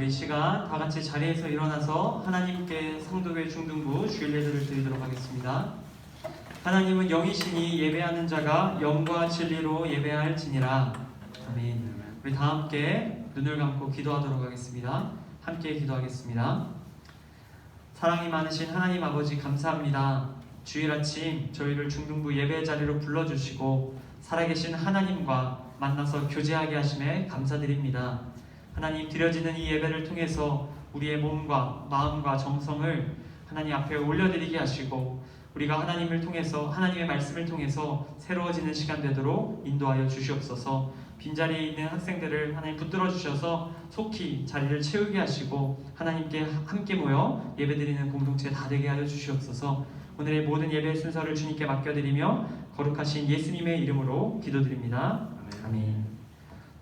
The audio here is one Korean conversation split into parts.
우리 시간 다 같이 자리에서 일어나서 하나님께 성도교회 중등부 주일 예배를 드리도록 하겠습니다. 하나님은 영이시니 예배하는 자가 영과 진리로 예배할지니라. 아멘. 우리 다 함께 눈을 감고 기도하도록 하겠습니다. 함께 기도하겠습니다. 사랑이 많으신 하나님 아버지 감사합니다. 주일 아침 저희를 중등부 예배 자리로 불러주시고 살아계신 하나님과 만나서 교제하게 하심에 감사드립니다. 하나님, 드려지는 이 예배를 통해서 우리의 몸과 마음과 정성을 하나님 앞에 올려드리게 하시고 우리가 하나님을 통해서, 하나님의 말씀을 통해서 새로워지는 시간 되도록 인도하여 주시옵소서. 빈자리에 있는 학생들을 하나님 붙들어 주셔서 속히 자리를 채우게 하시고 하나님께 함께 모여 예배드리는 공동체 다 되게 하여 주시옵소서. 오늘의 모든 예배 순서를 주님께 맡겨드리며 거룩하신 예수님의 이름으로 기도드립니다. 아멘.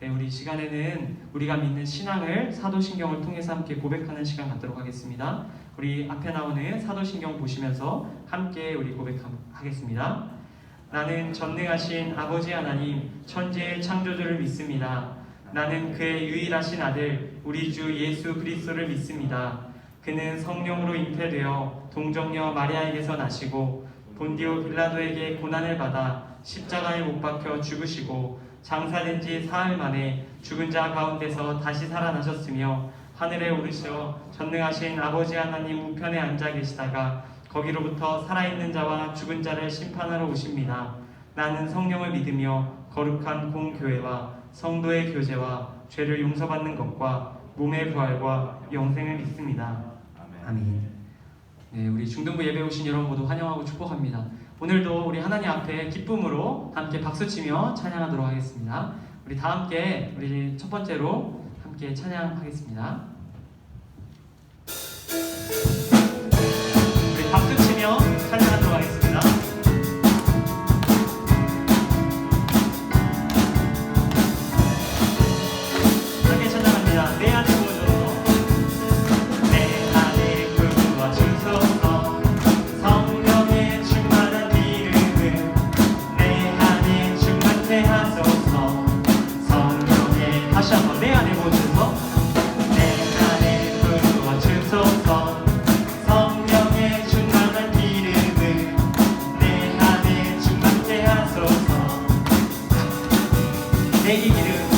네, 우리 시간에는 우리가 믿는 신앙을 사도신경을 통해서 함께 고백하는 시간 갖도록 하겠습니다. 우리 앞에 나오는 사도신경 보시면서 함께 우리 고백하겠습니다. 나는 전능하신 아버지 하나님 천지의 창조주를 믿습니다. 나는 그의 유일하신 아들 우리 주 예수 그리스도를 믿습니다. 그는 성령으로 잉태되어 동정녀 마리아에게서 나시고 본디오 빌라도에게 고난을 받아 십자가에 못 박혀 죽으시고 장사된 지 사흘 만에 죽은 자 가운데서 다시 살아나셨으며 하늘에 오르셔 전능하신 아버지 하나님 우편에 앉아 계시다가 거기로부터 살아있는 자와 죽은 자를 심판하러 오십니다. 나는 성령을 믿으며 거룩한 공교회와 성도의 교제와 죄를 용서받는 것과 몸의 부활과 영생을 믿습니다. 아멘. 네, 우리 중등부 예배 오신 여러분 모두 환영하고 축복합니다. 오늘도 우리 하나님 앞에 기쁨으로 함께 박수치며 찬양하도록 하겠습니다. 우리 다 함께 우리 첫 번째로 함께 찬양하겠습니다. 우리 박수치며 찬양하도록 하겠습니다. 함께 찬양합니다. 내 안에 부어줘서 내 안에 부어주소서 성령의 충만한 기름을 내 안에 충만케 하소서 성령의 다시 한번 내 안에 부어주소서 내 안에 부어주소서 성령의 충만한 기름을 내 안에 충만케 하소서 내게 기름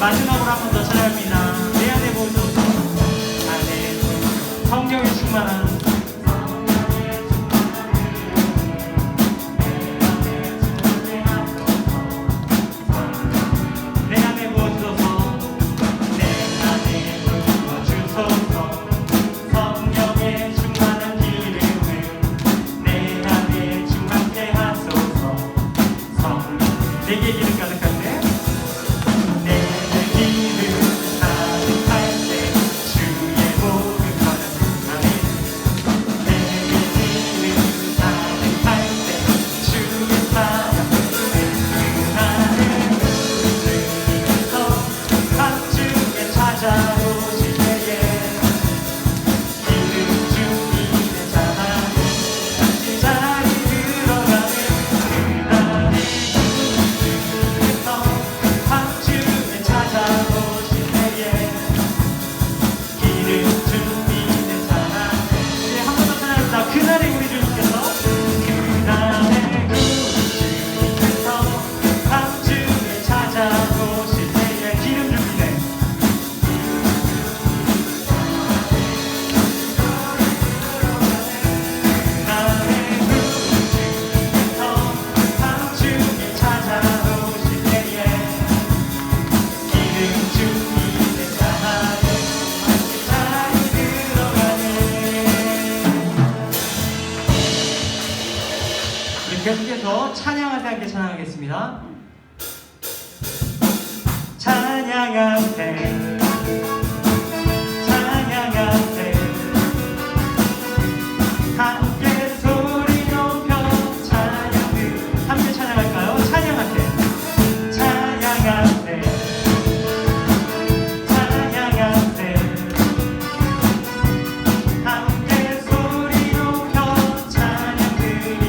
마지막으로 한 번 더 찬양합니다. 내 안에 보소서 안에 성령의 충만한 내 안에 부어주소서 내 안에 부어주소서 성령의 충만한 기름을 내 안에 충만케 하소서 성령 내게 기름 가득한데 내 기름 가득할 가운데서 찬양할 때 함께 찬양하겠습니다. 찬양할 때 찬양할 때 함께 소리 높여 찬양을 함께 찬양할까요? 찬양할 때 찬양할 때 찬양할 때 함께 소리 높여 찬양 드리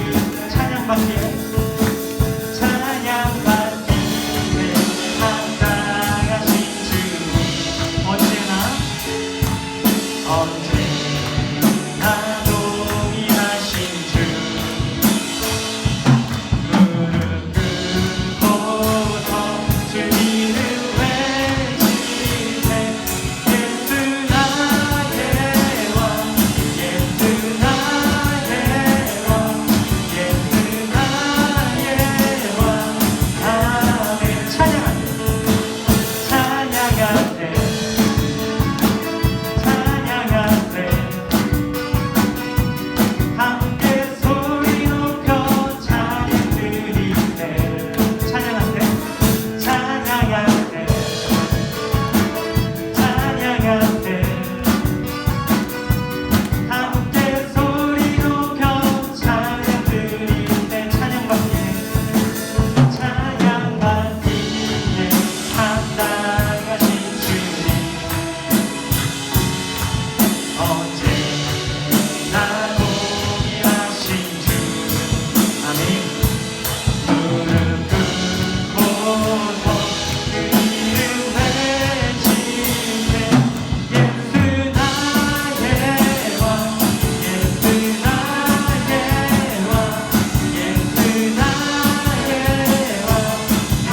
찬양받기에 찬양받기에 합당하신 주님 언제나 동일하신 주 무릎 꿇고서 주 이름 외치세 예수 나의 왕 예수 나의 왕 예수 나의 왕 아멘 찬양할 때 찬양할 때 찬양할 때 함께 소리 높여 찬양 드릴 때 찬양할 때 찬양할 때 찬양할 때 함께 소리 높여 찬양 드릴 때 찬양받기에 찬양받기에 합당하신 주님 언제나 동일하신 주 아멘 무릎 꿇고서 그 이름 외치세 예수 나의 왕 예수 나의 왕 예수 나의 왕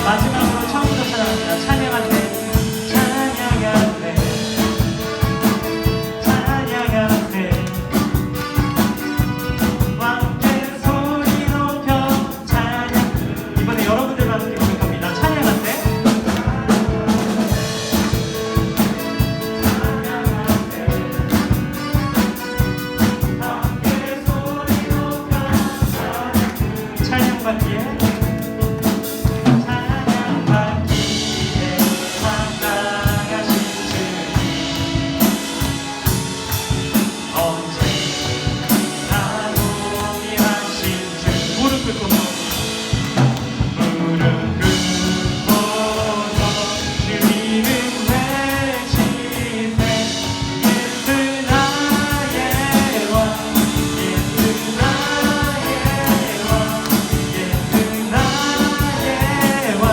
마지막으로 처음부터 찬양합니다. 찬양할 때 찬양할 때 찬양할 때 함께 소리 높여 찬양 이번에 여러분들과 함께 고백합니다. 찬양할 때 함께 소리 높여 찬양받기에 찬양받기에 합당하신 주님 언제나 동일하신 주 무릎 꿇고서 무릎 꿇고서 주 이름 외치세 예수 나의 왕 예수 나의 왕 예수 나의 왕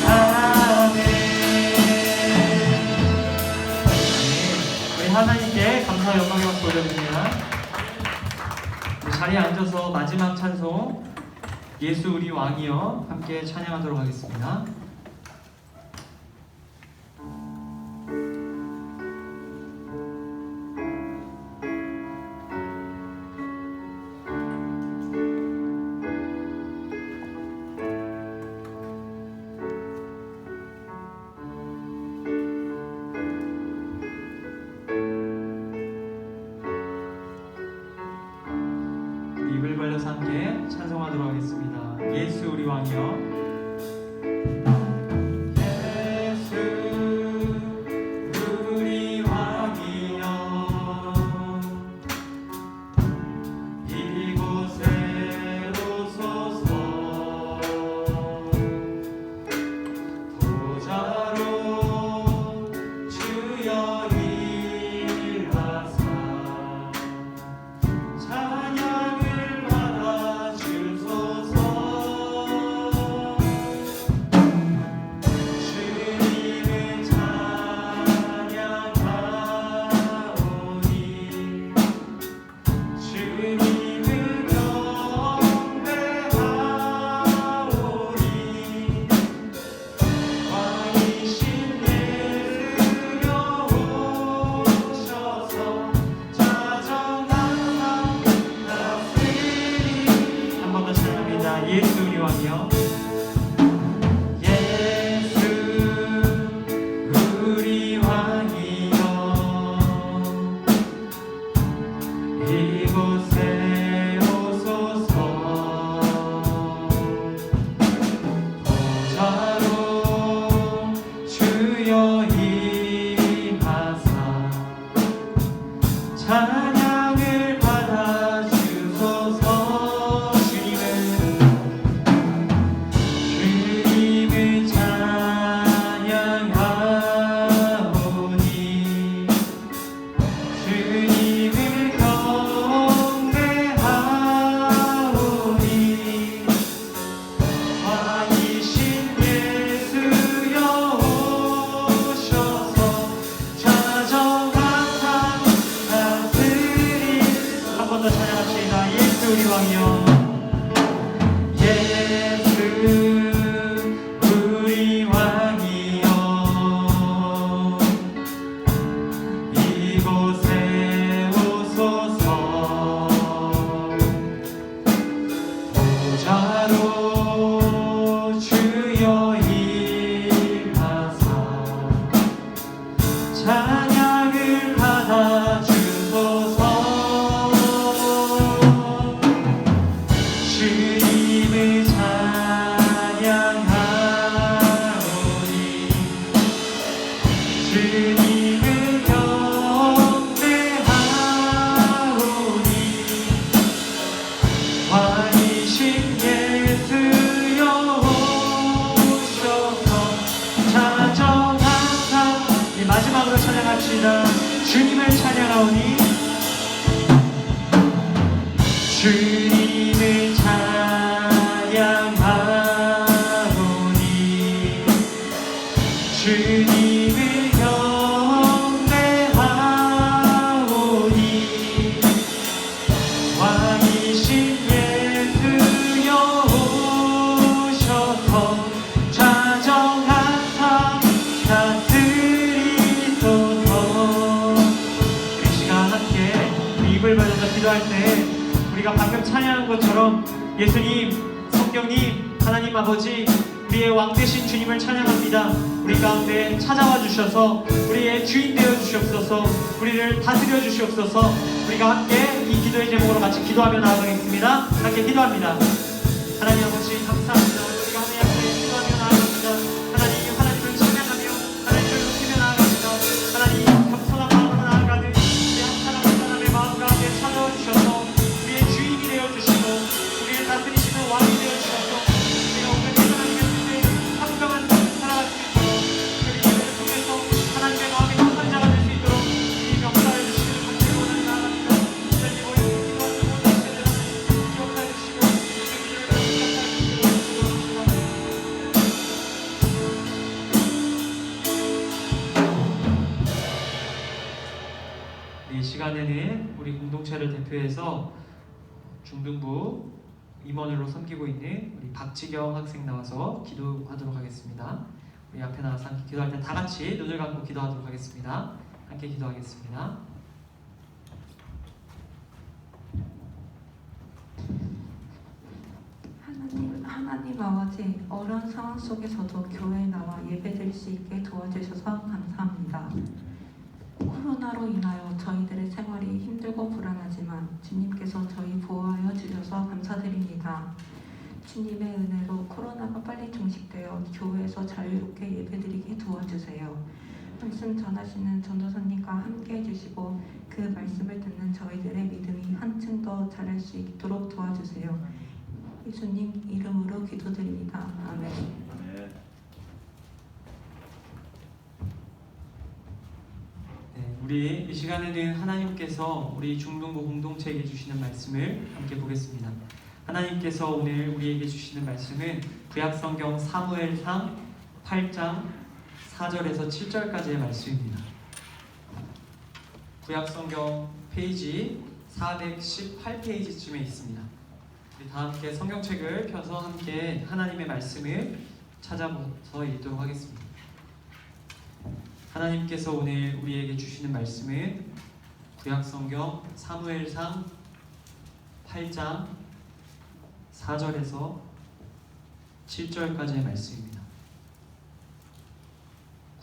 아멘 우리 하나님께 감사 영광의 박수 올려드립니다. 자리에 앉아서 마지막 찬송 예수 우리 왕이여 함께 찬양하도록 하겠습니다. 입을 벌려서 함께 찬송하도록 하겠습니다. 예수 우리 왕이여 예수 우리 왕이여 이곳에 오소서 보좌로 주여 일하사 찬양을 받아 주소서 합시다. 주님을 찬양하오니 주님을 찬양하오니 주님을 경배하오니 왕이신 예수여 오셔서 좌정한 삶 다스리소서. 우리 시간 함께 입을 벌려서 기도할 때 우리가 방금 찬양한 것처럼 예수님, 성경님, 하나님 아버지, 우리의 왕 되신 주님을 찬양합니다. 우리 가운데 찾아와 주셔서 우리의 주인 되어 주시옵소서. 우리를 다스려 주시옵소서. 우리가 함께 이 기도의 제목으로 같이 기도하며 나아가겠습니다. 함께 기도합니다. 하나님 아버지 감사합니다. 우리가 하나님 앞에 기도하며 나아갑니다. 하나님을 찬양하며 하나님을 높이며 나아갑니다. 하나님 겸손한 마음으로 나아가는 우리 한 사람 한 사람의 마음 가운데 찾아와 주셔서 우리의 주인이 되어 주시고 우리를 다스리시는 왕이 되어 주셔서 우리가 오늘 하나님의 뜻에 합당한 삶을 살아갈 수 있도록 그 기도를 통해서 하나님의 마음의 감사자가 될 수 있도록 이 역사해 주시는 간절히 원하는 나아갑니다. 하나님 오늘 기도하는 모든 세대를 기억하여 주시고 그 기도를 기억하여 주시고 이 시간에는 우리 공동체를 대표해서 중등부 임원으로 섬기고 있는 우리 박지경 학생 나와서 기도하도록 하겠습니다. 우리 앞에 나와서 함께 기도할 때 다 같이 눈을 감고 기도하도록 하겠습니다. 함께 기도하겠습니다. 하나님 아버지, 어려운 상황 속에서도 교회에 나와 예배드릴 수 있게 도와주셔서 감사합니다. 코로나로 인하여 저희들의 생활이 힘들고 불안하지만 주님께서 저희 보호하여 주셔서 감사드립니다. 주님의 은혜로 코로나가 빨리 종식되어 교회에서 자유롭게 예배드리게 도와주세요. 말씀 전하시는 전도사님과 함께 해주시고 그 말씀을 듣는 저희들의 믿음이 한층 더 자랄 수 있도록 도와주세요. 예수님 이름으로 기도드립니다. 아멘. 우리 이 시간에는 하나님께서 우리 중등부 공동체에게 주시는 말씀을 함께 보겠습니다. 하나님께서 오늘 우리에게 주시는 말씀은 구약성경 사무엘상 8장 4절에서 7절까지의 말씀입니다. 구약성경 페이지 418페이지쯤에 있습니다. 우리 다 함께 성경책을 펴서 함께 하나님의 말씀을 찾아서 읽도록 하겠습니다. 하나님께서 오늘 우리에게 주시는 말씀은 구약성경 사무엘상 8장 4절에서 7절까지의 말씀입니다.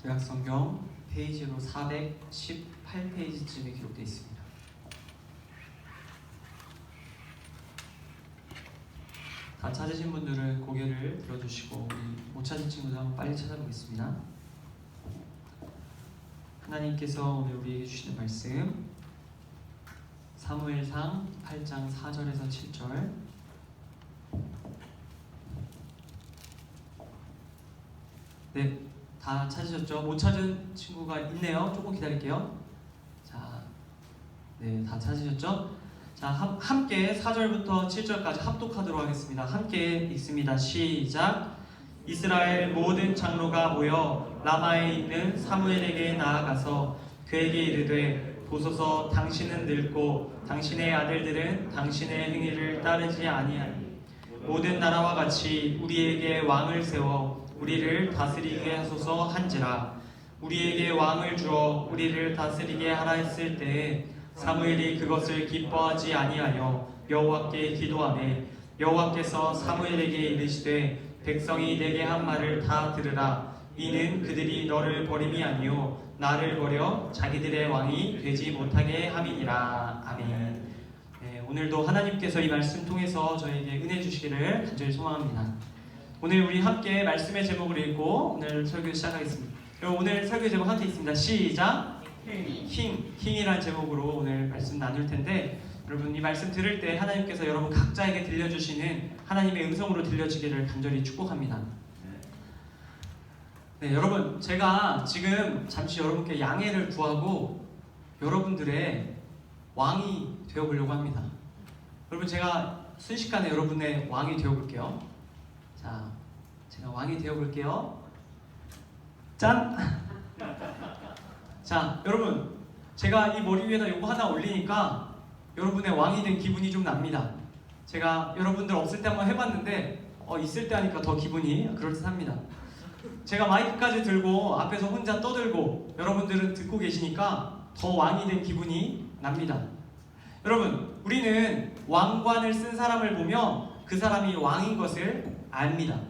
구약성경 페이지로 418페이지쯤에 기록되어 있습니다. 다 찾으신 분들은 고개를 들어주시고 우리 못 찾은 친구들 한번 빨리 찾아보겠습니다. 하나님께서 오늘 우리에게 주시는 말씀 사무엘상 8장 4절에서 7절. 네, 다 찾으셨죠? 못 찾은 친구가 있네요. 조금 기다릴게요. 자, 네, 다 찾으셨죠? 자, 함께 4절부터 7절까지 합독하도록 하겠습니다. 함께 읽습니다. 시작. 이스라엘 모든 장로가 모여 라마에 있는 사무엘에게 나아가서 그에게 이르되 보소서 당신은 늙고 당신의 아들들은 당신의 행위를 따르지 아니하니 모든 나라와 같이 우리에게 왕을 세워 우리를 다스리게 하소서 한지라. 우리에게 왕을 주어 우리를 다스리게 하라 했을 때에 사무엘이 그것을 기뻐하지 아니하여 여호와께 기도하매 여호와께서 사무엘에게 이르시되 백성이 내게 한 말을 다 들으라. 이는 그들이 너를 버림이 아니요 나를 버려 자기들의 왕이 되지 못하게 함이니라. 아멘. 네, 오늘도 하나님께서 이 말씀 통해서 저에게 은혜 주시기를 간절히 소망합니다. 오늘 우리 함께 말씀의 제목을 읽고 오늘 설교 시작하겠습니다. 여러분 오늘 설교 제목 함께 있습니다. 시작. 킹이라는 제목으로 오늘 말씀 나눌 텐데 여러분 이 말씀 들을 때 하나님께서 여러분 각자에게 들려주시는 하나님의 음성으로 들려지기를 간절히 축복합니다. 네, 여러분, 제가 지금 잠시 여러분께 양해를 구하고 여러분들의 왕이 되어보려고 합니다. 여러분, 제가 순식간에 여러분의 왕이 되어볼게요. 자, 제가 왕이 되어볼게요. 짠! 자, 여러분, 제가 이 머리 위에다 요거 하나 올리니까 여러분의 왕이 된 기분이 좀 납니다. 제가 여러분들 없을 때 한번 해봤는데 있을 때 하니까 더 기분이 그럴듯합니다. 제가 마이크까지 들고 앞에서 혼자 떠들고 여러분들은 듣고 계시니까 더 왕이 된 기분이 납니다. 여러분, 우리는 왕관을 쓴 사람을 보면 그 사람이 왕인 것을 압니다.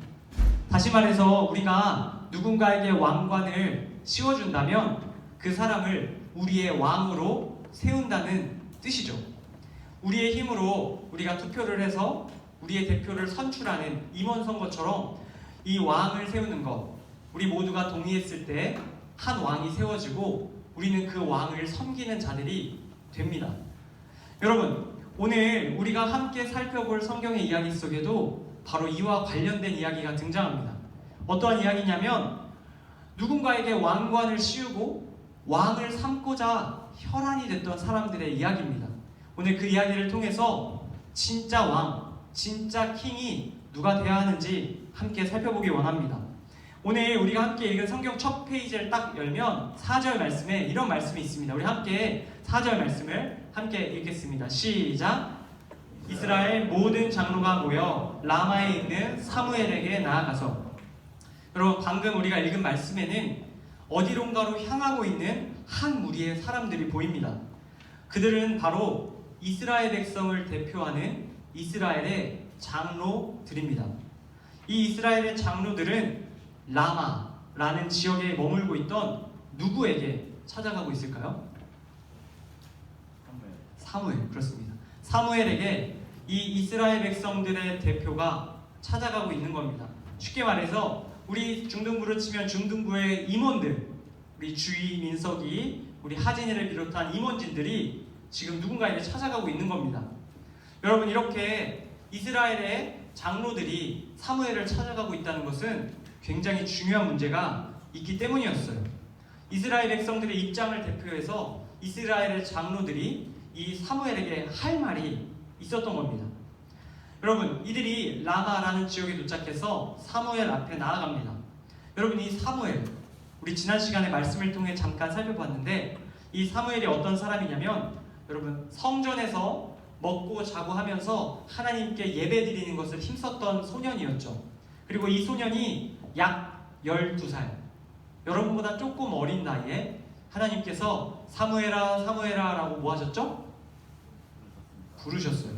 다시 말해서 우리가 누군가에게 왕관을 씌워준다면 그 사람을 우리의 왕으로 세운다는 뜻이죠. 우리의 힘으로 우리가 투표를 해서 우리의 대표를 선출하는 임원 선거처럼 이 왕을 세우는 것, 우리 모두가 동의했을 때 한 왕이 세워지고 우리는 그 왕을 섬기는 자들이 됩니다. 여러분, 오늘 우리가 함께 살펴볼 성경의 이야기 속에도 바로 이와 관련된 이야기가 등장합니다. 어떠한 이야기냐면 누군가에게 왕관을 씌우고 왕을 삼고자 혈안이 됐던 사람들의 이야기입니다. 오늘 그 이야기를 통해서 진짜 왕, 진짜 킹이 누가 되어야 하는지 함께 살펴보기 원합니다. 오늘 우리가 함께 읽은 성경 첫 페이지를 딱 열면 4절 말씀에 이런 말씀이 있습니다. 우리 함께 4절 말씀을 함께 읽겠습니다. 시작! 이스라엘 모든 장로가 모여 라마에 있는 사무엘에게 나아가서. 여러분, 방금 우리가 읽은 말씀에는 어디론가로 향하고 있는 한 무리의 사람들이 보입니다. 그들은 바로 이스라엘 백성을 대표하는 이스라엘의 장로들입니다. 이 이스라엘의 장로들은 라마라는 지역에 머물고 있던 누구에게 찾아가고 있을까요? 사무엘, 그렇습니다. 사무엘에게 이 이스라엘 백성들의 대표가 찾아가고 있는 겁니다. 쉽게 말해서 우리 중등부를 치면 중등부의 임원들, 우리 주희, 민석이, 우리 하진이를 비롯한 임원진들이 지금 누군가에게 찾아가고 있는 겁니다. 여러분, 이렇게 이스라엘의 장로들이 사무엘을 찾아가고 있다는 것은 굉장히 중요한 문제가 있기 때문이었어요. 이스라엘 백성들의 입장을 대표해서 이스라엘의 장로들이 이 사무엘에게 할 말이 있었던 겁니다. 여러분, 이들이 라마라는 지역에 도착해서 사무엘 앞에 나아갑니다. 여러분, 이 사무엘, 우리 지난 시간에 말씀을 통해 잠깐 살펴봤는데 이 사무엘이 어떤 사람이냐면, 여러분, 성전에서 먹고 자고 하면서 하나님께 예배드리는 것을 힘썼던 소년이었죠. 그리고 이 소년이 약 12살, 여러분보다 조금 어린 나이에 하나님께서 사무엘아 사무엘아 라고 뭐 하셨죠? 부르셨어요.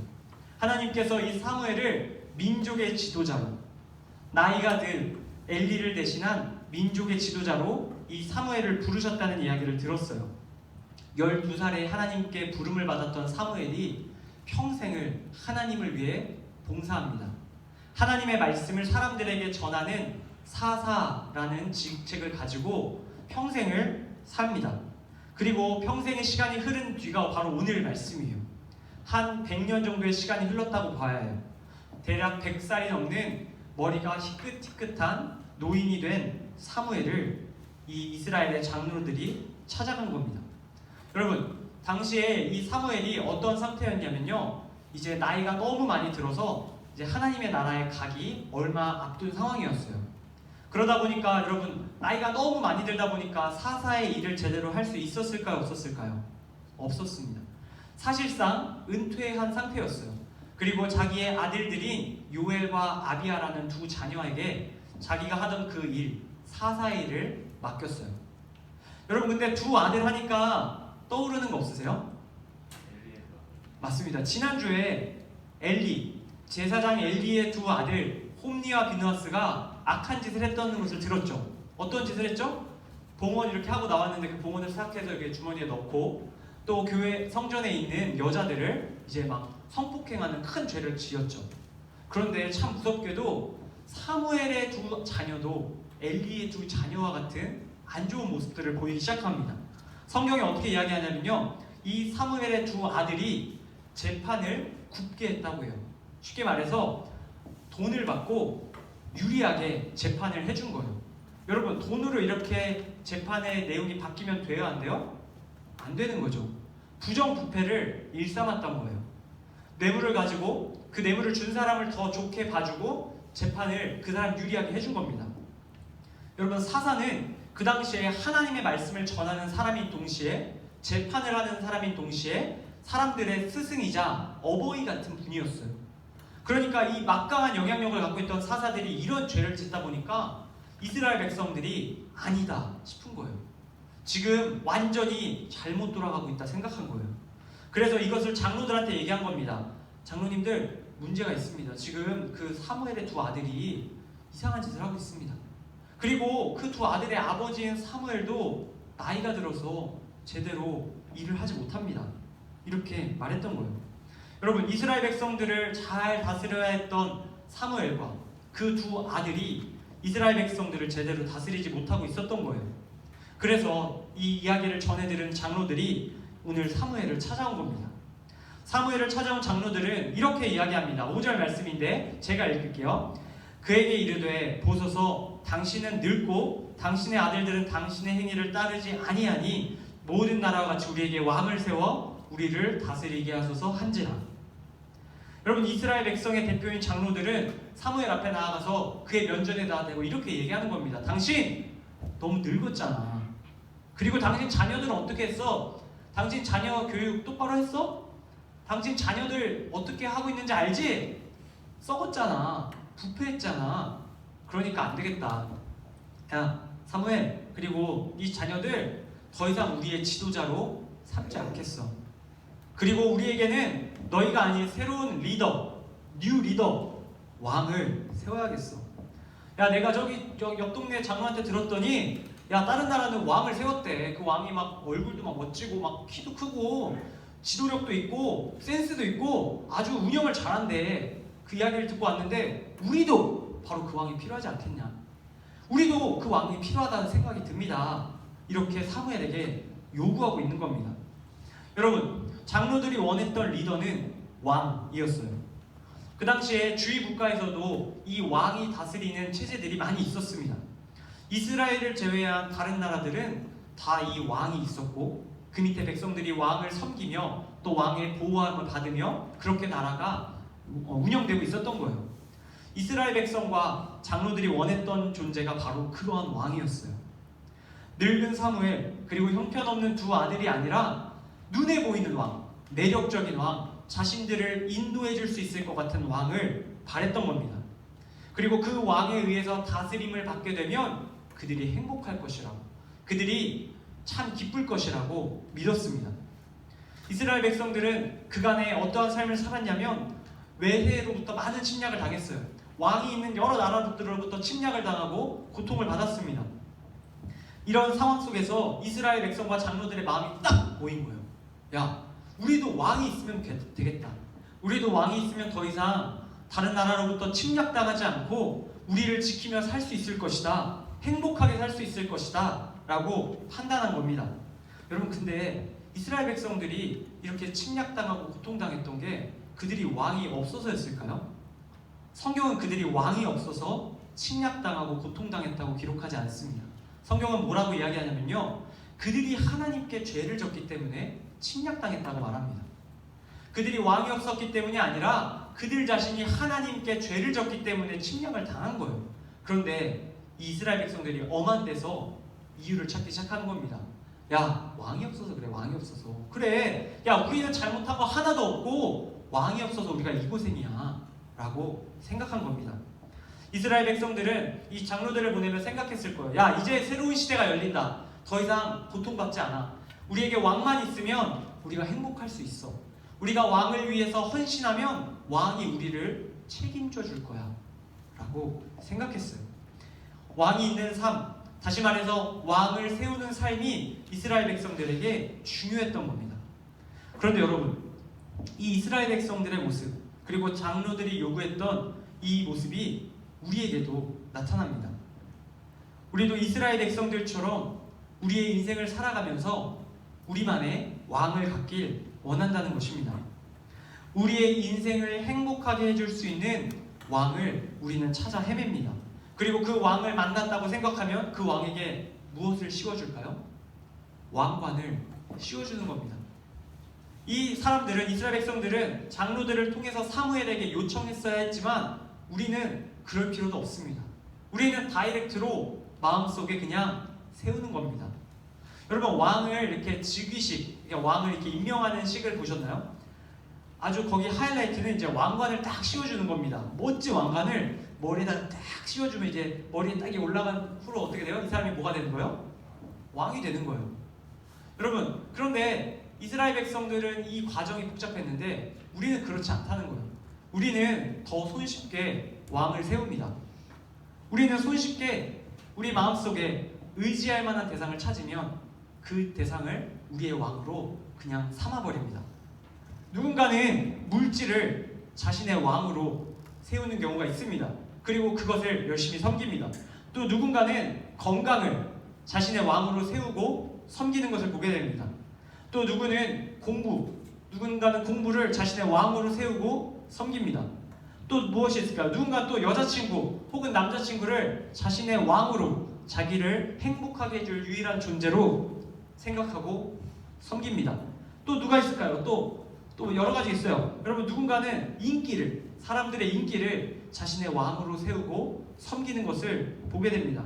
하나님께서 이 사무엘을 민족의 지도자로, 나이가 든 엘리를 대신한 민족의 지도자로 이 사무엘을 부르셨다는 이야기를 들었어요. 12살에 하나님께 부름을 받았던 사무엘이 평생을 하나님을 위해 봉사합니다. 하나님의 말씀을 사람들에게 전하는 사사라는 직책을 가지고 평생을 삽니다. 그리고 평생의 시간이 흐른 뒤가 바로 오늘 말씀이에요. 한 100년 정도의 시간이 흘렀다고 봐야 해요. 대략 100살이 넘는 머리가 희끗희끗한 노인이 된 사무엘을 이 이스라엘의 장로들이 찾아간 겁니다. 여러분, 당시에 이 사무엘이 어떤 상태였냐면요, 이제 나이가 너무 많이 들어서 이제 하나님의 나라에 가기 얼마 앞둔 상황이었어요. 그러다 보니까 여러분, 나이가 너무 많이 들다 보니까 사사의 일을 제대로 할 수 있었을까요? 없었을까요? 없었습니다. 사실상 은퇴한 상태였어요. 그리고 자기의 아들들인 요엘과 아비야라는 두 자녀에게 자기가 하던 그 일, 사사의 일을 맡겼어요. 여러분, 근데 두 아들 하니까 떠오르는 거 없으세요? 맞습니다. 지난주에 엘리, 제사장 엘리의 두 아들 홈니와 비느하스가 악한 짓을 했다는 것을 들었죠. 어떤 짓을 했죠? 봉헌 이렇게 하고 나왔는데 그 봉헌을 싹해서 이렇게 주머니에 넣고 또 교회 성전에 있는 여자들을 이제 막 성폭행하는 큰 죄를 지었죠. 그런데 참 무섭게도 사무엘의 두 자녀도 엘리의 두 자녀와 같은 안 좋은 모습들을 보이기 시작합니다. 성경이 어떻게 이야기하냐면요, 이 사무엘의 두 아들이 재판을 굽게 했다고 해요. 쉽게 말해서 돈을 받고 유리하게 재판을 해준 거예요. 여러분, 돈으로 이렇게 재판의 내용이 바뀌면 돼요, 안 돼요? 안 되는 거죠. 부정부패를 일삼았던 거예요. 뇌물을 가지고 그 뇌물을 준 사람을 더 좋게 봐주고 재판을 그 사람 유리하게 해준 겁니다. 여러분, 사사는 그 당시에 하나님의 말씀을 전하는 사람인 동시에 재판을 하는 사람인 동시에 사람들의 스승이자 어버이 같은 분이었어요. 그러니까 이 막강한 영향력을 갖고 있던 사사들이 이런 죄를 짓다 보니까 이스라엘 백성들이 아니다 싶은 거예요. 지금 완전히 잘못 돌아가고 있다 생각한 거예요. 그래서 이것을 장로들한테 얘기한 겁니다. 장로님들, 문제가 있습니다. 지금 그 사무엘의 두 아들이 이상한 짓을 하고 있습니다. 그리고 그 두 아들의 아버지인 사무엘도 나이가 들어서 제대로 일을 하지 못합니다. 이렇게 말했던 거예요. 여러분, 이스라엘 백성들을 잘 다스려야 했던 사무엘과 그 두 아들이 이스라엘 백성들을 제대로 다스리지 못하고 있었던 거예요. 그래서 이 이야기를 전해들은 장로들이 오늘 사무엘을 찾아온 겁니다. 사무엘을 찾아온 장로들은 이렇게 이야기합니다. 5절 말씀인데 제가 읽을게요. 그에게 이르되 보소서, 당신은 늙고 당신의 아들들은 당신의 행위를 따르지 아니하니 모든 나라와 같이 우리에게 왕을 세워 우리를 다스리게 하소서 한지라. 여러분, 이스라엘 백성의 대표인 장로들은 사무엘 앞에 나아가서 그의 면전에다 대고 이렇게 얘기하는 겁니다. 당신 너무 늙었잖아. 그리고 당신 자녀들은 어떻게 했어? 당신 자녀 교육 똑바로 했어? 당신 자녀들 어떻게 하고 있는지 알지? 썩었잖아. 부패했잖아. 그러니까 안 되겠다. 야, 사무엘, 그리고 이 자녀들 더 이상 우리의 지도자로 삼지 않겠어. 그리고 우리에게는 너희가 아닌 새로운 리더, 뉴 리더, 왕을 세워야겠어. 야, 내가 저기 옆 동네 장로한테 들었더니 야, 다른 나라는 왕을 세웠대. 그 왕이 막 얼굴도 막 멋지고 막 키도 크고 지도력도 있고 센스도 있고 아주 운영을 잘한대. 그 이야기를 듣고 왔는데 우리도 바로 그 왕이 필요하지 않겠냐. 우리도 그 왕이 필요하다는 생각이 듭니다. 이렇게 사무엘에게 요구하고 있는 겁니다. 여러분, 장로들이 원했던 리더는 왕이었어요. 그 당시에 주위 국가에서도 이 왕이 다스리는 체제들이 많이 있었습니다. 이스라엘을 제외한 다른 나라들은 다 이 왕이 있었고 그 밑에 백성들이 왕을 섬기며 또 왕의 보호함을 받으며 그렇게 나라가 운영되고 있었던 거예요. 이스라엘 백성과 장로들이 원했던 존재가 바로 그러한 왕이었어요. 늙은 사무엘 그리고 형편없는 두 아들이 아니라 눈에 보이는 왕, 매력적인 왕, 자신들을 인도해 줄 수 있을 것 같은 왕을 바랬던 겁니다. 그리고 그 왕에 의해서 다스림을 받게 되면 그들이 행복할 것이라고, 그들이 참 기쁠 것이라고 믿었습니다. 이스라엘 백성들은 그간에 어떠한 삶을 살았냐면 외세로부터 많은 침략을 당했어요. 왕이 있는 여러 나라들로부터 침략을 당하고 고통을 받았습니다. 이런 상황 속에서 이스라엘 백성과 장로들의 마음이 딱 모인 거예요. 야, 우리도 왕이 있으면 되겠다. 우리도 왕이 있으면 더 이상 다른 나라로부터 침략당하지 않고 우리를 지키며 살 수 있을 것이다. 행복하게 살 수 있을 것이다. 라고 판단한 겁니다. 여러분, 근데 이스라엘 백성들이 이렇게 침략당하고 고통당했던 게 그들이 왕이 없어서였을까요? 성경은 그들이 왕이 없어서 침략당하고 고통당했다고 기록하지 않습니다. 성경은 뭐라고 이야기하냐면요, 그들이 하나님께 죄를 졌기 때문에 침략당했다고 말합니다. 그들이 왕이 없었기 때문이 아니라 그들 자신이 하나님께 죄를 졌기 때문에 침략을 당한 거예요. 그런데 이 이스라엘 백성들이 엄한 데서 이유를 찾기 시작하는 겁니다. 야, 왕이 없어서 그래. 왕이 없어서 그래. 야, 우리는 잘못한 거 하나도 없고 왕이 없어서 우리가 이 고생이야 라고 생각한 겁니다. 이스라엘 백성들은 이 장로들을 보내며 생각했을 거예요. 야, 이제 새로운 시대가 열린다. 더 이상 고통받지 않아. 우리에게 왕만 있으면 우리가 행복할 수 있어. 우리가 왕을 위해서 헌신하면 왕이 우리를 책임져 줄 거야 라고 생각했어요. 왕이 있는 삶, 다시 말해서 왕을 세우는 삶이 이스라엘 백성들에게 중요했던 겁니다. 그런데 여러분, 이 이스라엘 백성들의 모습, 그리고 장로들이 요구했던 이 모습이 우리에게도 나타납니다. 우리도 이스라엘 백성들처럼 우리의 인생을 살아가면서 우리만의 왕을 갖길 원한다는 것입니다. 우리의 인생을 행복하게 해줄 수 있는 왕을 우리는 찾아 헤맵니다. 그리고 그 왕을 만났다고 생각하면 그 왕에게 무엇을 씌워줄까요? 왕관을 씌워주는 겁니다. 이 사람들은, 이스라엘 백성들은 장로들을 통해서 사무엘에게 요청했어야 했지만 우리는 그럴 필요도 없습니다. 우리는 다이렉트로 마음속에 그냥 세우는 겁니다. 여러분, 왕을 이렇게 즉위식, 그러니까 왕을 이렇게 임명하는 식을 보셨나요? 아주 거기 하이라이트는 이제 왕관을 딱 씌워주는 겁니다. 멋진 왕관을 머리에다 딱 씌워주면 이제 머리에 딱이 올라간 후로 어떻게 돼요? 이 사람이 뭐가 되는 거예요? 왕이 되는 거예요. 여러분, 그런데 이스라엘 백성들은 이 과정이 복잡했는데 우리는 그렇지 않다는 거예요. 우리는 더 손쉽게 왕을 세웁니다. 우리는 손쉽게 우리 마음속에 의지할 만한 대상을 찾으면 그 대상을 우리의 왕으로 그냥 삼아버립니다. 누군가는 물질을 자신의 왕으로 세우는 경우가 있습니다. 그리고 그것을 열심히 섬깁니다. 또 누군가는 건강을 자신의 왕으로 세우고 섬기는 것을 보게 됩니다. 또 누구는 누군가는 공부를 자신의 왕으로 세우고 섬깁니다. 또 무엇이 있을까요? 누군가 또 여자친구 혹은 남자친구를 자신의 왕으로, 자기를 행복하게 해줄 유일한 존재로 생각하고 섬깁니다. 또 누가 있을까요? 또 여러 가지 있어요. 여러분, 누군가는 사람들의 인기를 자신의 왕으로 세우고 섬기는 것을 보게 됩니다.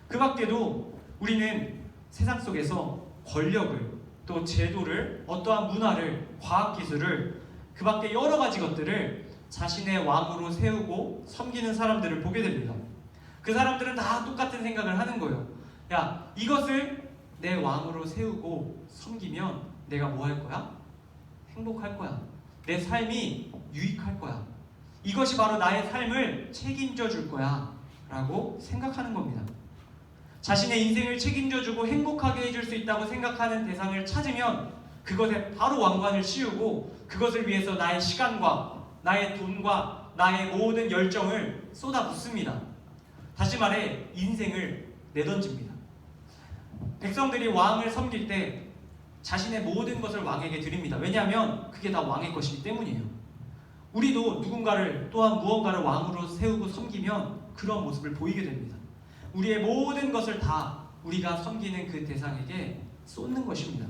그 밖에도 우리는 세상 속에서 권력을, 또 제도를, 어떠한 문화를, 과학기술을, 그 밖에 여러 가지 것들을 자신의 왕으로 세우고 섬기는 사람들을 보게 됩니다. 그 사람들은 다 똑같은 생각을 하는 거예요. 야, 이것을 내 왕으로 세우고 섬기면 내가 뭐 할 거야? 행복할 거야. 내 삶이 유익할 거야. 이것이 바로 나의 삶을 책임져 줄 거야 라고 생각하는 겁니다. 자신의 인생을 책임져주고 행복하게 해줄 수 있다고 생각하는 대상을 찾으면 그것에 바로 왕관을 씌우고 그것을 위해서 나의 시간과 나의 돈과 나의 모든 열정을 쏟아붓습니다. 다시 말해 인생을 내던집니다. 백성들이 왕을 섬길 때 자신의 모든 것을 왕에게 드립니다. 왜냐하면 그게 다 왕의 것이기 때문이에요. 우리도 누군가를, 또한 무언가를 왕으로 세우고 섬기면 그런 모습을 보이게 됩니다. 우리의 모든 것을 다 우리가 섬기는 그 대상에게 쏟는 것입니다.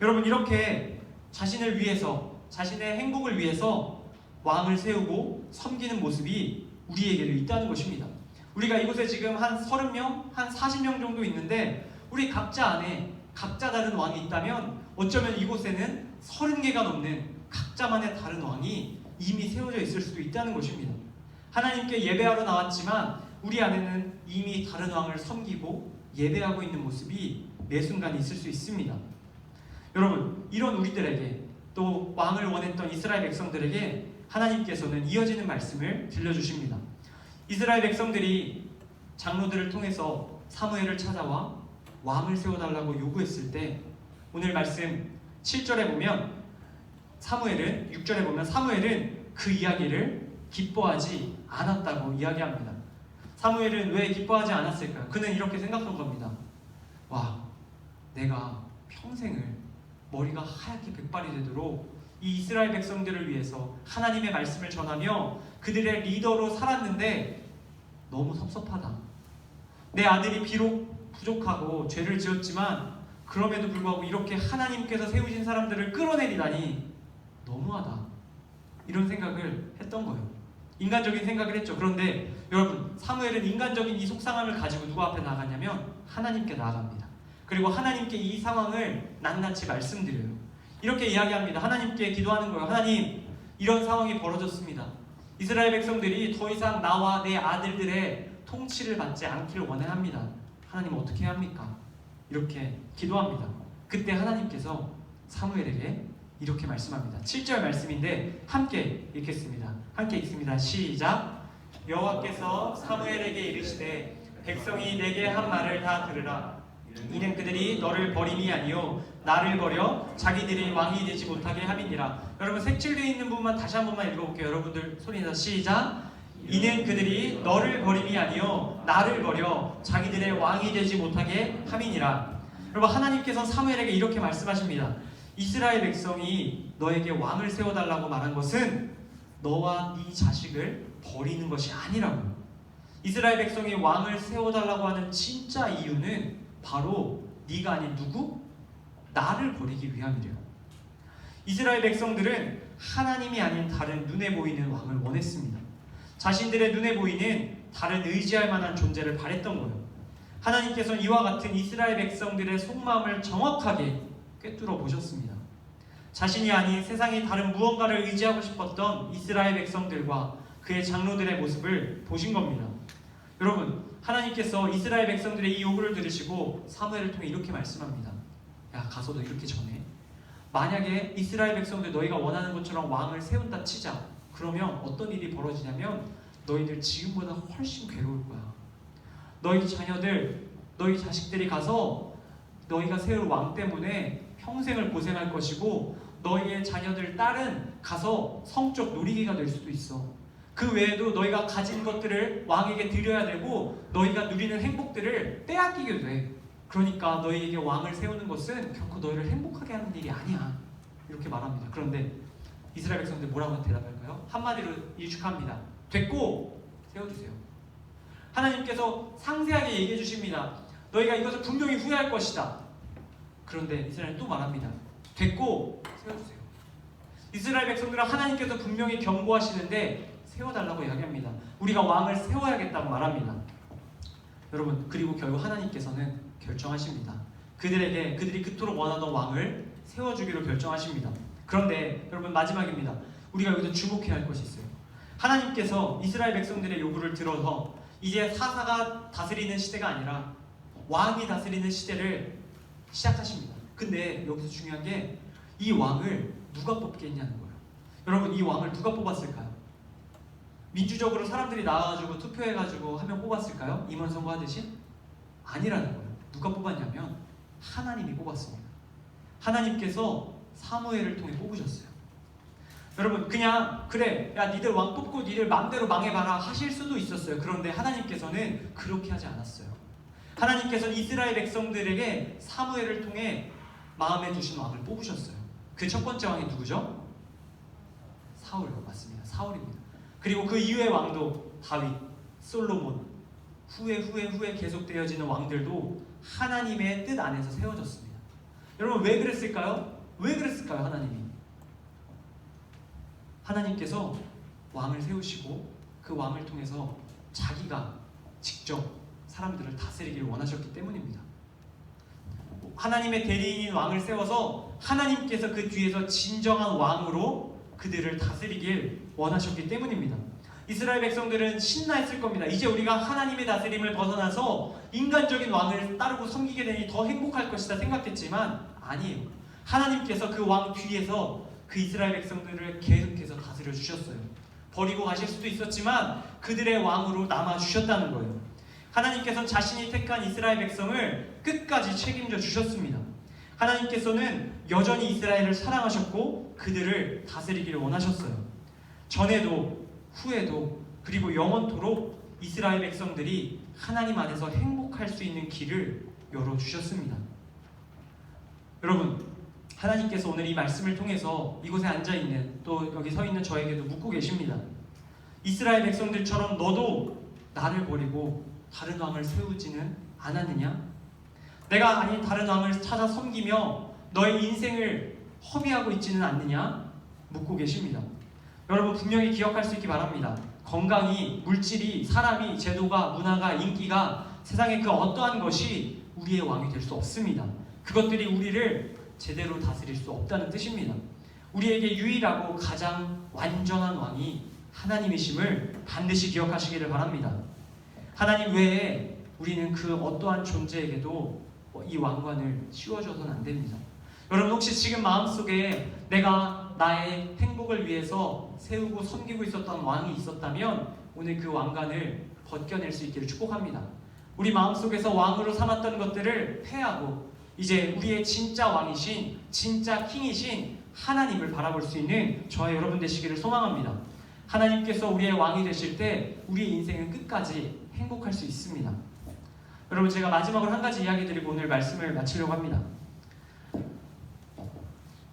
여러분, 이렇게 자신을 위해서, 자신의 행복을 위해서 왕을 세우고 섬기는 모습이 우리에게도 있다는 것입니다. 우리가 이곳에 지금 한 30명, 한 40명 정도 있는데 우리 각자 안에 각자 다른 왕이 있다면 어쩌면 이곳에는 30개가 넘는 각자만의 다른 왕이 이미 세워져 있을 수도 있다는 것입니다. 하나님께 예배하러 나왔지만 우리 안에는 이미 다른 왕을 섬기고 예배하고 있는 모습이 매 순간 있을 수 있습니다. 여러분, 이런 우리들에게, 또 왕을 원했던 이스라엘 백성들에게 하나님께서는 이어지는 말씀을 들려주십니다. 이스라엘 백성들이 장로들을 통해서 사무엘을 찾아와 왕을 세워달라고 요구했을 때 오늘 말씀 7절에 보면 6절에 보면 사무엘은 그 이야기를 기뻐하지 않았다고 이야기합니다. 사무엘은 왜 기뻐하지 않았을까요? 그는 이렇게 생각한 겁니다. 와, 내가 평생을 머리가 하얗게 백발이 되도록 이 이스라엘 백성들을 위해서 하나님의 말씀을 전하며 그들의 리더로 살았는데 너무 섭섭하다. 내 아들이 비록 부족하고 죄를 지었지만 그럼에도 불구하고 이렇게 하나님께서 세우신 사람들을 끌어내리다니 너무하다. 이런 생각을 했던 거예요. 인간적인 생각을 했죠. 그런데 여러분, 사무엘은 인간적인 이 속상함을 가지고 누구 앞에 나아갔냐면 하나님께 나아갑니다. 그리고 하나님께 이 상황을 낱낱이 말씀드려요. 이렇게 이야기합니다. 하나님께 기도하는 거예요. 하나님, 이런 상황이 벌어졌습니다. 이스라엘 백성들이 더 이상 나와 내 아들들의 통치를 받지 않기를 원합니다. 하나님, 어떻게 해야 합니까? 이렇게 기도합니다. 그때 하나님께서 사무엘에게 이렇게 말씀합니다. 7절 말씀인데 함께 읽겠습니다. 함께 읽습니다. 시작. 여호와께서 사무엘에게 이르시되 백성이 내게 한 말을 다 들으라. 이는 그들이 너를 버림이 아니요 나를 버려 자기들이 왕이 되지 못하게 함이니라. 여러분, 색칠되어 있는 부분만 다시 한 번만 읽어볼게요. 여러분들 소리내서 시작. 이는 그들이 너를 버림이 아니요 나를 버려 자기들의 왕이 되지 못하게 함이니라. 여러분, 하나님께서 사무엘에게 이렇게 말씀하십니다. 이스라엘 백성이 너에게 왕을 세워달라고 말한 것은 너와 네 자식을 버리는 것이 아니라고. 이스라엘 백성이 왕을 세워달라고 하는 진짜 이유는 바로 네가 아닌 누구? 나를 버리기 위함이래요. 이스라엘 백성들은 하나님이 아닌 다른 눈에 보이는 왕을 원했습니다. 자신들의 눈에 보이는 다른 의지할 만한 존재를 바랬던 거예요. 하나님께서는 이와 같은 이스라엘 백성들의 속마음을 정확하게 꿰뚫어 보셨습니다. 자신이 아닌 세상의 다른 무언가를 의지하고 싶었던 이스라엘 백성들과 그의 장로들의 모습을 보신 겁니다. 여러분, 하나님께서 이스라엘 백성들의 이 요구를 들으시고 사무엘을 통해 이렇게 말씀합니다. 야, 가서도 이렇게 전해. 만약에 이스라엘 백성들 너희가 원하는 것처럼 왕을 세운다 치자. 그러면 어떤 일이 벌어지냐면 너희들 지금보다 훨씬 괴로울 거야. 너희 자녀들, 너희 자식들이 가서 너희가 세울 왕 때문에 평생을 고생할 것이고 너희의 자녀들, 딸은 가서 성적 놀이기가 될 수도 있어. 그 외에도 너희가 가진 것들을 왕에게 드려야 되고 너희가 누리는 행복들을 빼앗기게 돼. 그러니까 너희에게 왕을 세우는 것은 결코 너희를 행복하게 하는 일이 아니야. 이렇게 말합니다. 그런데 이스라엘 백성들 뭐라고 대답할까요? 한마디로 일축합니다. 됐고 세워주세요. 하나님께서 상세하게 얘기해 주십니다. 너희가 이것을 분명히 후회할 것이다. 그런데 이스라엘은 또 말합니다. 됐고 세워주세요. 이스라엘 백성들은 하나님께서 분명히 경고하시는데 세워달라고 이야기합니다. 우리가 왕을 세워야겠다고 말합니다. 여러분, 그리고 결국 하나님께서는 결정하십니다. 그들이 그토록 원하던 왕을 세워주기로 결정하십니다. 그런데 여러분, 마지막입니다. 우리가 여기서 주목해야 할 것이 있어요. 하나님께서 이스라엘 백성들의 요구를 들어서 이제 사사가 다스리는 시대가 아니라 왕이 다스리는 시대를 시작하십니다. 근데 여기서 중요한 게 이 왕을 누가 뽑겠냐는 거예요. 여러분, 이 왕을 누가 뽑았을까요? 민주적으로 사람들이 나와가지고 투표해가지고 한 명 뽑았을까요? 임원 선거하듯이? 아니라는 거예요. 누가 뽑았냐면 하나님이 뽑았습니다. 하나님께서 사무엘을 통해 뽑으셨어요. 여러분, 그냥 그래, 야 니들 왕 뽑고 니들 마음대로 망해봐라 하실 수도 있었어요. 그런데 하나님께서는 그렇게 하지 않았어요. 하나님께서는 이스라엘 백성들에게 사무엘을 통해 마음에 두신 왕을 뽑으셨어요. 그 첫 번째 왕이 누구죠? 사울, 맞습니다. 사울입니다. 그리고 그 이후의 왕도 다윗, 솔로몬, 후에 계속되어지는 왕들도 하나님의 뜻 안에서 세워졌습니다. 여러분, 왜 그랬을까요? 왜 그랬을까요? 하나님께서 왕을 세우시고 그 왕을 통해서 자기가 직접 사람들을 다스리길 원하셨기 때문입니다. 하나님의 대리인인 왕을 세워서 하나님께서 그 뒤에서 진정한 왕으로 그들을 다스리길 원하셨기 때문입니다. 이스라엘 백성들은 신나했을 겁니다. 이제 우리가 하나님의 다스림을 벗어나서 인간적인 왕을 따르고 섬기게 되니 더 행복할 것이다 생각했지만 아니에요. 하나님께서 그 왕 뒤에서 그 이스라엘 백성들을 계속해서 다스려 주셨어요. 버리고 가실 수도 있었지만 그들의 왕으로 남아 주셨다는 거예요. 하나님께서는 자신이 택한 이스라엘 백성을 끝까지 책임져 주셨습니다. 하나님께서는 여전히 이스라엘을 사랑하셨고 그들을 다스리기를 원하셨어요. 전에도 후에도 그리고 영원토록 이스라엘 백성들이 하나님 안에서 행복할 수 있는 길을 열어주셨습니다. 여러분, 하나님께서 오늘 이 말씀을 통해서 이곳에 앉아있는 또 여기 서 있는 저에게도 묻고 계십니다. 이스라엘 백성들처럼 너도 나를 버리고 다른 왕을 세우지는 않았느냐? 내가 아닌 다른 왕을 찾아 섬기며 너의 인생을 허비하고 있지는 않느냐? 묻고 계십니다. 여러분, 분명히 기억할 수 있기 바랍니다. 건강이, 물질이, 사람이, 제도가, 문화가, 인기가, 세상의 그 어떠한 것이 우리의 왕이 될 수 없습니다. 그것들이 우리를 제대로 다스릴 수 없다는 뜻입니다. 우리에게 유일하고 가장 완전한 왕이 하나님이심을 반드시 기억하시기를 바랍니다. 하나님 외에 우리는 그 어떠한 존재에게도 이 왕관을 씌워줘서는 안 됩니다. 여러분, 혹시 지금 마음속에 내가 나의 행복을 위해서 세우고 섬기고 있었던 왕이 있었다면 오늘 그 왕관을 벗겨낼 수 있기를 축복합니다. 우리 마음속에서 왕으로 삼았던 것들을 패하고 이제 우리의 진짜 왕이신, 진짜 킹이신 하나님을 바라볼 수 있는 저와 여러분 되시기를 소망합니다. 하나님께서 우리의 왕이 되실 때 우리의 인생은 끝까지 행복할 수 있습니다. 여러분, 제가 마지막으로 한 가지 이야기 드리고 오늘 말씀을 마치려고 합니다.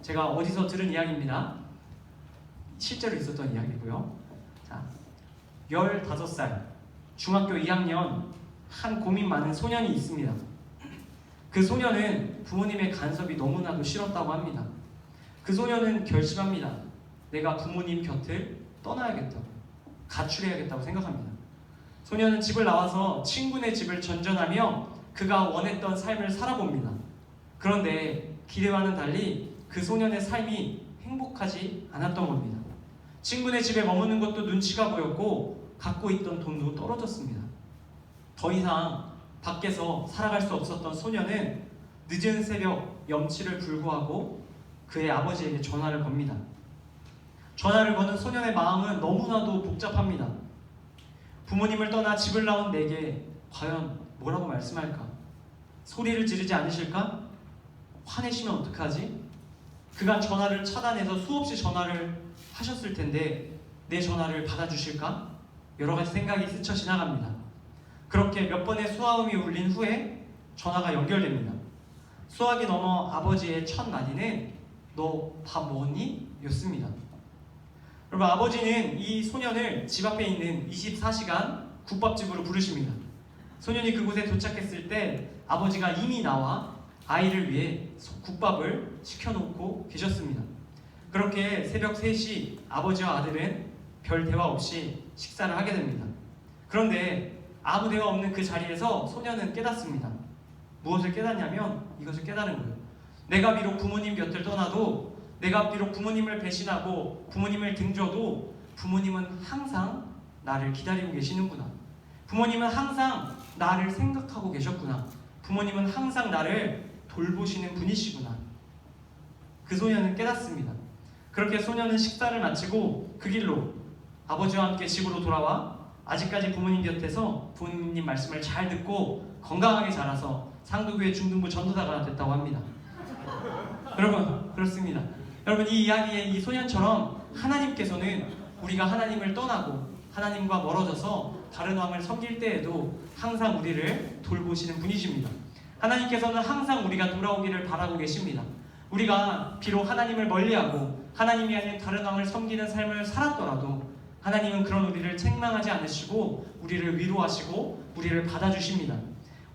제가 어디서 들은 이야기입니다. 실제로 있었던 이야기고요. 자, 15살 중학교 2학년 한 고민 많은 소년이 있습니다. 그 소년은 부모님의 간섭이 너무나도 싫었다고 합니다. 그 소년은 결심합니다. 내가 부모님 곁을 떠나야겠다고, 가출해야겠다고 생각합니다. 소년은 집을 나와서 친구네 집을 전전하며 그가 원했던 삶을 살아봅니다. 그런데 기대와는 달리 그 소년의 삶이 행복하지 않았던 겁니다. 친구네 집에 머무는 것도 눈치가 보였고 갖고 있던 돈도 떨어졌습니다. 더 이상 밖에서 살아갈 수 없었던 소년은 늦은 새벽 염치를 불구하고 그의 아버지에게 전화를 겁니다. 전화를 거는 소년의 마음은 너무나도 복잡합니다. 부모님을 떠나 집을 나온 내게 과연 뭐라고 말씀할까? 소리를 지르지 않으실까? 화내시면 어떡하지? 그가 전화를 차단해서 수없이 전화를 하셨을 텐데 내 전화를 받아주실까? 여러 가지 생각이 스쳐 지나갑니다. 그렇게 몇 번의 수화음이 울린 후에 전화가 연결됩니다. 수화기 넘어 아버지의 첫 마디는 너 밥 먹었니? 였습니다. 여러분, 아버지는 이 소년을 집 앞에 있는 24시간 국밥집으로 부르십니다. 소년이 그곳에 도착했을 때 아버지가 이미 나와 아이를 위해 국밥을 시켜놓고 계셨습니다. 그렇게 새벽 3시 아버지와 아들은 별 대화 없이 식사를 하게 됩니다. 그런데 아무 대화 없는 그 자리에서 소년은 깨닫습니다. 무엇을 깨닫냐면 이것을 깨달은 거예요. 내가 비록 부모님 곁을 떠나도, 내가 비록 부모님을 배신하고 부모님을 등져도 부모님은 항상 나를 기다리고 계시는구나. 부모님은 항상 나를 생각하고 계셨구나. 부모님은 항상 나를 돌보시는 분이시구나. 그 소년은 깨닫습니다. 그렇게 소년은 식사를 마치고 그 길로 아버지와 함께 집으로 돌아와 아직까지 부모님 곁에서 부모님 말씀을 잘 듣고 건강하게 자라서 상도교회 중등부 전도사가 됐다고 합니다. 여러분, 그렇습니다. 여러분, 이 이야기의 이 소년처럼 하나님께서는 우리가 하나님을 떠나고 하나님과 멀어져서 다른 왕을 섬길 때에도 항상 우리를 돌보시는 분이십니다. 하나님께서는 항상 우리가 돌아오기를 바라고 계십니다. 우리가 비록 하나님을 멀리하고 하나님이 아닌 다른 왕을 섬기는 삶을 살았더라도 하나님은 그런 우리를 책망하지 않으시고 우리를 위로하시고 우리를 받아주십니다.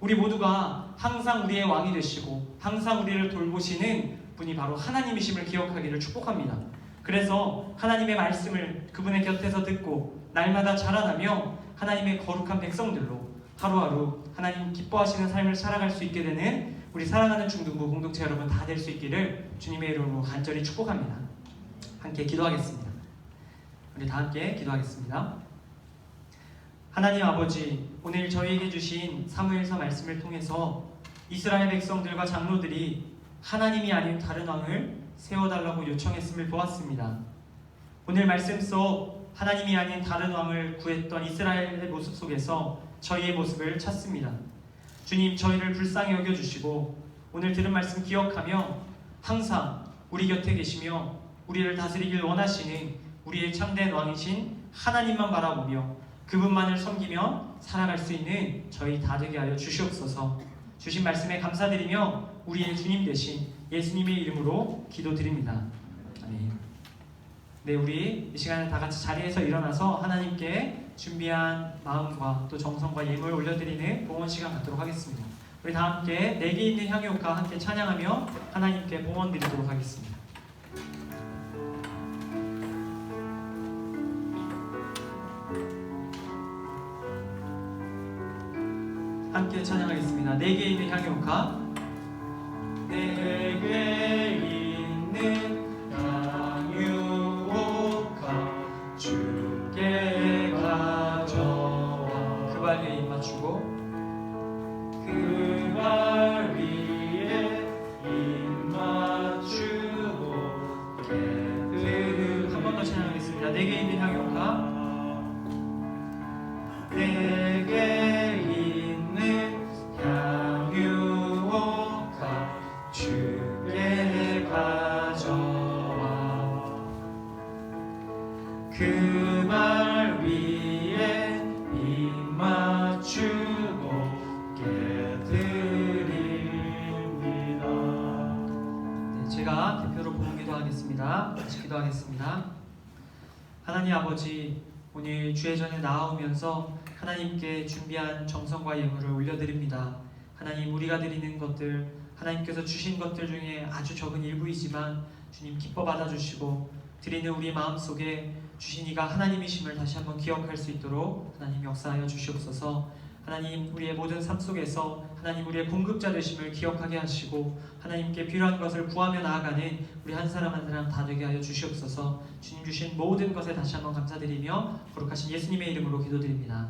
우리 모두가 항상 우리의 왕이 되시고 항상 우리를 돌보시는 분이 바로 하나님이심을 기억하기를 축복합니다. 그래서 하나님의 말씀을 그분의 곁에서 듣고 날마다 자라나며 하나님의 거룩한 백성들로 하루하루 하나님 기뻐하시는 삶을 살아갈 수 있게 되는 우리 사랑하는 중등부 공동체 여러분 다 될 수 있기를 주님의 이름으로 간절히 축복합니다. 함께 기도하겠습니다. 우리 다 함께 기도하겠습니다. 하나님 아버지, 오늘 저희에게 주신 사무엘서 말씀을 통해서 이스라엘 백성들과 장로들이 하나님이 아닌 다른 왕을 세워달라고 요청했음을 보았습니다. 오늘 말씀 속 하나님이 아닌 다른 왕을 구했던 이스라엘의 모습 속에서 저희의 모습을 찾습니다. 주님, 저희를 불쌍히 여겨주시고 오늘 들은 말씀 기억하며 항상 우리 곁에 계시며 우리를 다스리길 원하시는 우리의 참된 왕이신 하나님만 바라보며 그분만을 섬기며 살아갈 수 있는 저희 다 되게 하여 주시옵소서. 주신 말씀에 감사드리며 우리의 주님 되신 예수님의 이름으로 기도드립니다. 아멘. 네, 우리 이 시간에 다 같이 자리에서 일어나서 하나님께 준비한 마음과 또 정성과 예물 올려드리는 봉헌 시간 갖도록 하겠습니다. 우리 다 함께 내게 있는 향유과 함께 찬양하며 하나님께 봉헌 드리도록 하겠습니다. 함께 찬양하겠습니다. 내게 있는 향유과. 내게 있는 향유가 주께 가져와. 그 발 위에 입 맞추고 그 발 위에 입 맞추고 한 번 더 찬양하겠습니다. 내게 있는 향유가. 내게 있는 향유가 주께 가져와. 그 말 위에 입 맞추고 깨드립니다. 네, 제가 대표로 봉헌 기도하겠습니다. 같이 기도하겠습니다. 하나님 아버지, 오늘 주의 전에 나아오면서 하나님께 준비한 정성과 예물을 올려드립니다. 하나님, 우리가 드리는 것들, 하나님께서 주신 것들 중에 아주 적은 일부이지만 주님 기뻐 받아주시고 드리는 우리 마음속에 주신 이가 하나님이심을 다시 한번 기억할 수 있도록 하나님 역사하여 주시옵소서. 하나님, 우리의 모든 삶 속에서 하나님 우리의 공급자 되심을 기억하게 하시고 하나님께 필요한 것을 구하며 나아가는 우리 한 사람 한 사람 다 되게 하여 주시옵소서. 주님 주신 모든 것에 다시 한번 감사드리며 거룩하신 예수님의 이름으로 기도드립니다.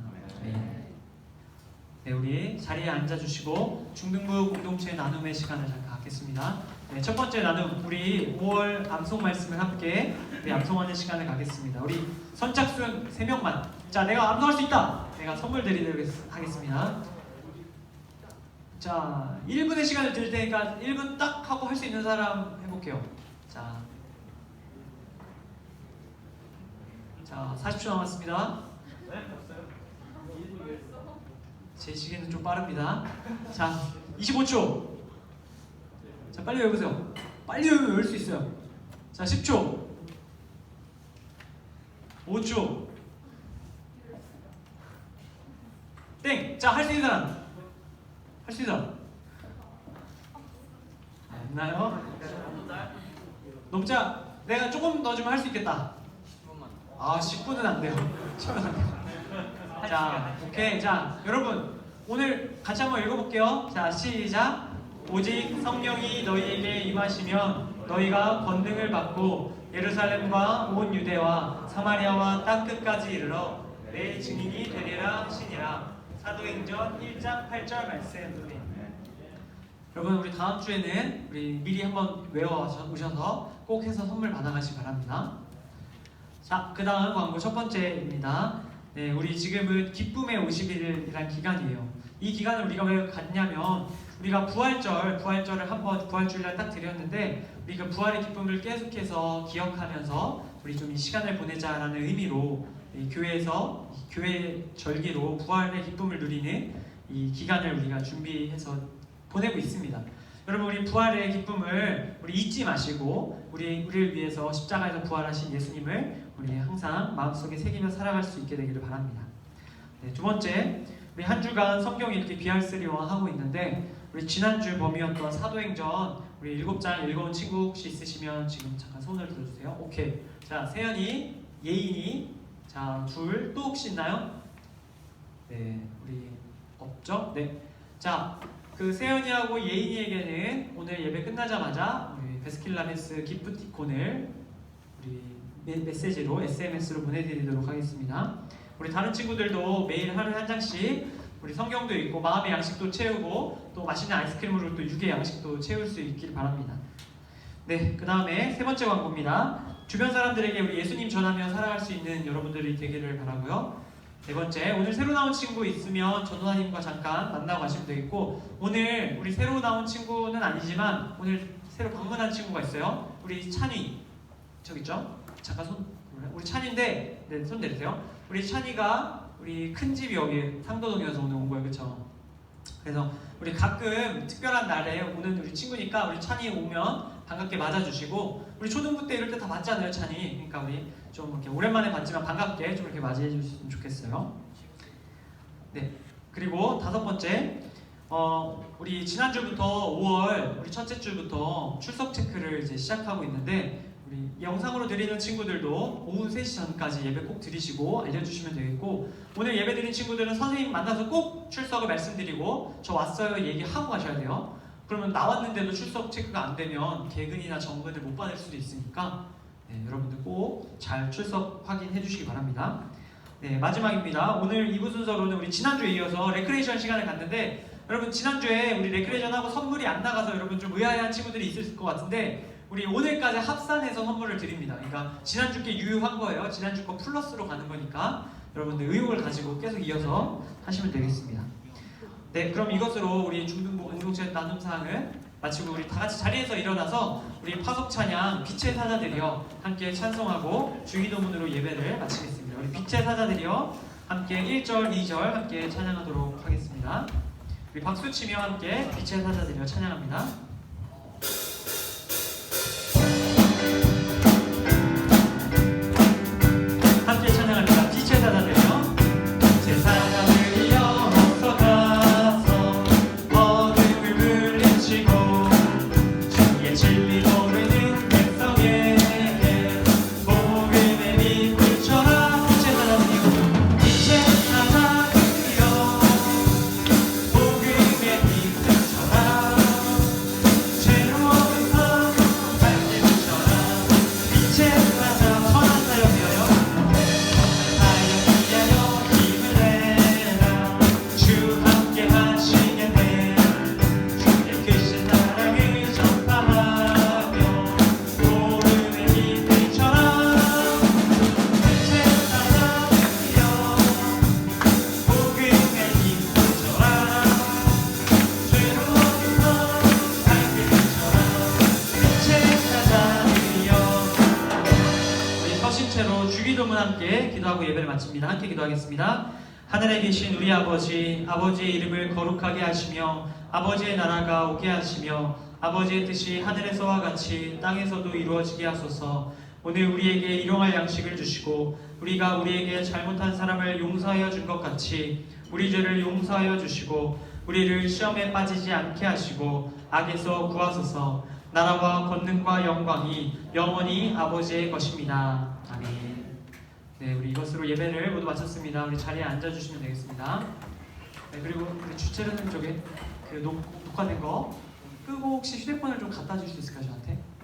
네, 우리 자리에 앉아주시고 중등부 공동체 나눔의 시간을 잠깐 갖겠습니다. 네, 첫 번째 나눔, 우리 5월 암송 말씀을 함께 우리 암송하는 시간을 갖겠습니다. 우리 선착순 3명만, 자, 내가 암송할 수 있다! 내가 선물 드리도록 하겠습니다. 자, 1분의 시간을 드릴 테니까 1분 딱 하고 할 수 있는 사람 해볼게요. 자, 40초 남았습니다. 제 시계는 좀 빠릅니다. 자, 25초. 자, 빨리 외우세요. 빨리 외울 수 있어요. 자, 10초. 5초. 땡! 자, 할 수 있는 사람. 할 수 있는 사람. 없나요? 너무 짜. 내가 조금 더 주면 할 수 있겠다. 10분만. 10분은 안 돼요. 10분은 안 돼요. 자, 오케이. 자, 여러분 오늘 같이 한번 읽어볼게요. 자, 시작. 오직 성령이 너희에게 임하시면 너희가 권능을 받고 예루살렘과 온 유대와 사마리아와 땅 끝까지 이르러 내 증인이 되리라 하시니라. 사도행전 1장 8절 말씀. 여러분, 우리 다음 주에는 우리 미리 한번 외워 오셔서 꼭 해서 선물 받아가시기 바랍니다. 자, 그 다음 광고 첫 번째입니다. 네, 우리 지금은 기쁨의 50일이라는 기간이에요. 이 기간을 우리가 왜 갖냐면 우리가 부활절을 한번 부활주일날 딱 드렸는데 우리가 부활의 기쁨을 계속해서 기억하면서 우리 좀 이 시간을 보내자라는 의미로 이 교회에서 교회 절기로 부활의 기쁨을 누리는 이 기간을 우리가 준비해서 보내고 있습니다. 여러분, 우리 부활의 기쁨을 우리 잊지 마시고 우리를 위해서 십자가에서 부활하신 예수님을 우리 항상 마음속에 새기며 살아갈 수 있게 되기를 바랍니다. 네, 두 번째, 우리 한 주간 성경 읽기 비할스리와 하고 있는데 우리 지난주 범위였던 사도행전 우리 7장 읽어온 친구 혹시 있으시면 지금 잠깐 손을 들어주세요. 오케이. 자, 세연이, 예인이, 자, 둘, 또 혹시 있나요? 네, 우리 없죠? 네. 자, 그 세연이하고 예인이에게는 오늘 예배 끝나자마자 우리 베스킨라빈스 기프티콘을 우리 메시지로 SMS로 보내드리도록 하겠습니다. 우리 다른 친구들도 매일 하루에 한 장씩 우리 성경도 읽고 마음의 양식도 채우고 또 맛있는 아이스크림으로 또 육의 양식도 채울 수 있길 바랍니다. 네, 그 다음에 세 번째 광고입니다. 주변 사람들에게 우리 예수님 전하며 살아갈 수 있는 여러분들이 되기를 바라고요. 네 번째, 오늘 새로 나온 친구 있으면 전도사님과 잠깐 만나고 가시면 되겠고, 오늘 우리 새로 나온 친구는 아니지만 오늘 새로 방문한 친구가 있어요. 우리 찬이, 저기 있죠? 잠깐 우리 찬인데, 네, 손 내리세요. 우리 찬이가 우리 큰 집이 여기 상도동이어서 오늘 온 거예요, 그렇죠? 그래서 우리 가끔 특별한 날에 오는 우리 친구니까 우리 찬이 오면 반갑게 맞아주시고, 우리 초등부 때 이럴 때 다 봤잖아요, 찬이. 그러니까 우리 좀 이렇게 오랜만에 봤지만 반갑게 좀 이렇게 맞이해 주셨으면 좋겠어요. 네. 그리고 다섯 번째, 우리 지난주부터 5월 우리 첫째 주부터 출석 체크를 이제 시작하고 있는데, 우리 영상으로 드리는 친구들도 오후 3시 전까지 예배 꼭 드리시고 알려주시면 되겠고, 오늘 예배 드린 친구들은 선생님 만나서 꼭 출석을 말씀드리고 저 왔어요 얘기하고 가셔야 돼요. 그러면 나왔는데도 출석 체크가 안 되면 개근이나 정근을 못 받을 수도 있으니까 네, 여러분들 꼭 잘 출석 확인해 주시기 바랍니다. 네, 마지막입니다. 오늘 2부 순서로는 우리 지난주에 이어서 레크레이션 시간을 갖는데, 여러분 지난주에 우리 레크레이션하고 선물이 안 나가서 여러분 좀 의아해한 친구들이 있을 것 같은데, 우리 오늘까지 합산해서 선물을 드립니다. 그러니까 지난주 게 유효한 거예요. 지난주 거 플러스로 가는 거니까 여러분들 의욕을 가지고 계속 이어서 하시면 되겠습니다. 네, 그럼 이것으로 우리 중등부 공동체 나눔 사항을 마치고 우리 다 같이 자리에서 일어나서 우리 파속 찬양 빛의 사자들이여 함께 찬송하고 주기도문으로 예배를 마치겠습니다. 우리 빛의 사자들이여 함께 1절, 2절 함께 찬양하도록 하겠습니다. 우리 박수 치며 함께 빛의 사자들이여 찬양합니다. 함께 찬양합니다. 빛의 사자들이여, 빛의 사자 함께 기도하고 예배를 마칩니다. 함께 기도하겠습니다. 하늘에 계신 우리 아버지, 아버지의 이름을 거룩하게 하시며 아버지의 나라가 오게 하시며 아버지의 뜻이 하늘에서와 같이 땅에서도 이루어지게 하소서. 오늘 우리에게 일용할 양식을 주시고 우리가 우리에게 잘못한 사람을 용서하여 준 것 같이 우리 죄를 용서하여 주시고 우리를 시험에 빠지지 않게 하시고 악에서 구하소서. 나라와 권능과 영광이 영원히 아버지의 것입니다. 아멘. 네, 우리 이것으로 예배를 모두 마쳤습니다. 우리 자리에 앉아주시면 되겠습니다. 네, 그리고 우리 주체는 쪽에 그 녹화된 거 끄고 혹시 휴대폰을 좀 갖다 줄 수 있을까요, 저한테?